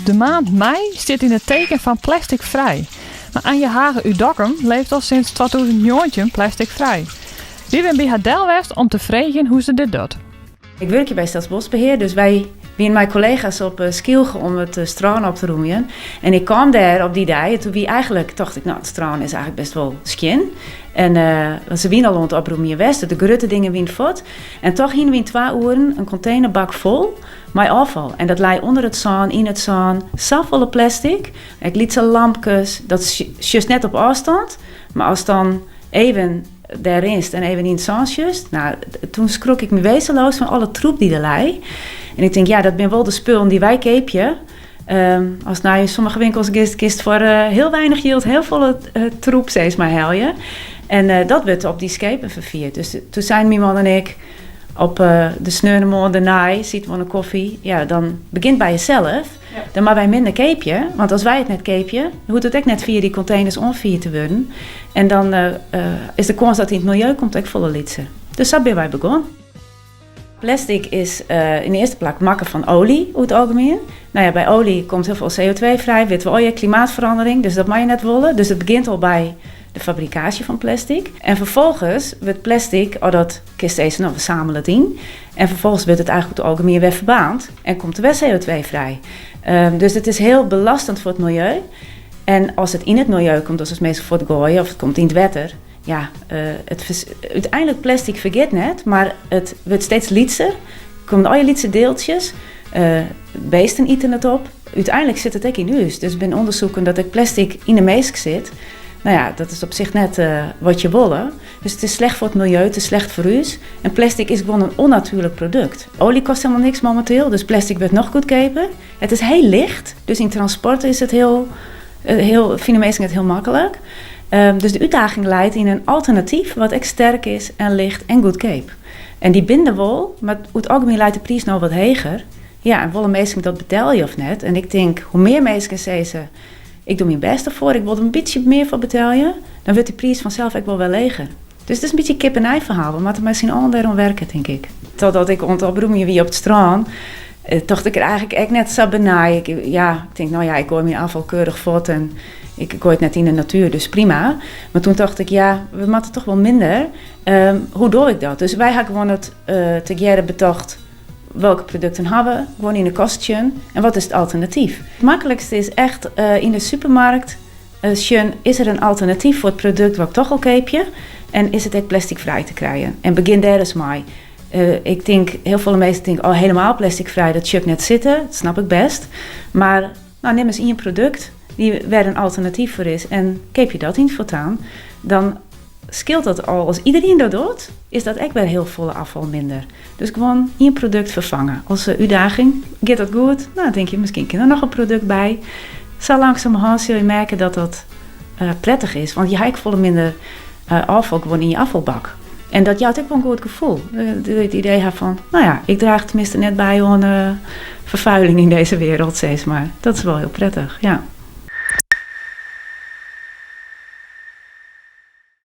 De maand mei zit in het teken van plasticvrij. Maar Anja Hagen uit Dokkum leeft al sinds 2009 plasticvrij. Wie ben bij haar Delwest om te vragen hoe ze dit doet. Ik werk hier bij Staatsbosbeheer, dus wij zijn mijn collega's op Skilge om het strand op te roeien. En ik kwam daar op die dag en toen dacht ik, nou het strand is eigenlijk best wel skin. En ze wien al rond oproemen West, de grote dingen wien voort. En toch hingen we in 2 uren een containerbak vol met afval. En dat lag onder het zand, in het zand, zoveel plastic. Ik liet ze lampjes, dat is juist net op afstand. Maar als dan even daarin en even in het zand just, nou, toen schrok ik me wezenloos van alle troep die er lag. En ik denk, ja, dat ben wel de spullen die wij keepje. Als nou in sommige winkels kist voor heel weinig yield, heel veel troep, steeds maar hel je. En dat werd op die schepen vervierd. Dus toen zijn mijn man en ik op de sneunemorgen daarna, ziet we een koffie. Ja, dan begint bij jezelf. Ja. Dan maar wij minder keepje. Want als wij het net keepje, hoeft het ook net via die containers onvier te worden. En dan is de kans dat in het milieu komt ook volle litsen. Dus dat ben wij begonnen. Plastic is in de eerste plaats maken van olie, over het algemeen. Nou ja, bij olie komt heel veel CO2 vrij, weten we al je klimaatverandering, dus dat mag je net willen. Dus het begint al bij de fabricatie van plastic. En vervolgens wordt plastic, dat kist eens, we samelen het in. En vervolgens wordt het eigenlijk het algemeen weer verbaand en komt er weer CO2 vrij. Dus het is heel belastend voor het milieu. En als het in het milieu komt, dus het meestal voor het gooien of het komt in het water. Ja, uiteindelijk plastic vergeet net, maar het wordt steeds lietser. Er komen al je lietse deeltjes, beesten eten het op. Uiteindelijk zit het ook in huis. Dus ik ben onderzoeken dat er plastic in de meesk zit. Nou ja, dat is op zich net wat je wil. Dus het is slecht voor het milieu, het is slecht voor u. En plastic is gewoon een onnatuurlijk product. Olie kost helemaal niks momenteel, dus plastic wordt nog goedkoper. Het is heel licht, dus in transport is het vinden mensen het heel makkelijk. Dus de uitdaging leidt in een alternatief wat echt sterk is en licht en goedkoop. En die binden wel, maar over het algemeen leidt de prijs nou wat hoger. Ja, en willen mensen dat betalen of net? En ik denk, hoe meer mensen zeggen, ik doe mijn best ervoor, ik wil er een beetje meer voor betalen, dan wordt die prijs vanzelf ook wel lager. Dus het is een beetje een kip-en-ei verhaal, maar het misschien allemaal om werken, denk ik. Totdat ik ontbroemde wie op het strand, dacht ik er eigenlijk echt net zo benaaien. Ik denk, nou ja, ik gooi mijn afval keurig voort en ik gooi het net in de natuur, dus prima. Maar toen dacht ik, ja, we moeten toch wel minder. Hoe doe ik dat? Dus wij hebben gewoon het together bedacht welke producten hebben we, gewoon in de kastje en wat is het alternatief. Het makkelijkste is echt in de supermarkt, is er een alternatief voor het product wat ik toch al keepje en is het echt plasticvrij te krijgen. En begin daar eens mee. Ik denk, heel veel mensen denken, helemaal plasticvrij, dat chuck net zitten, dat snap ik best. Maar nou, neem eens in je product die waar een alternatief voor is en keep je dat in voortaan, dan scheelt dat al. Als iedereen dat doet, is dat echt weer heel volle afval minder. Dus gewoon in je product vervangen. Als uitdaging, gaat dat goed? Nou, dan denk je, misschien kan er nog een product bij. Zo langzamerhand zul je merken dat dat prettig is. Want je hebt volle minder afval gewoon in je afvalbak. En dat jouwt ook wel een goed gevoel. Het idee van, nou ja, ik draag tenminste net bij aan vervuiling in deze wereld steeds maar. Dat is wel heel prettig, ja.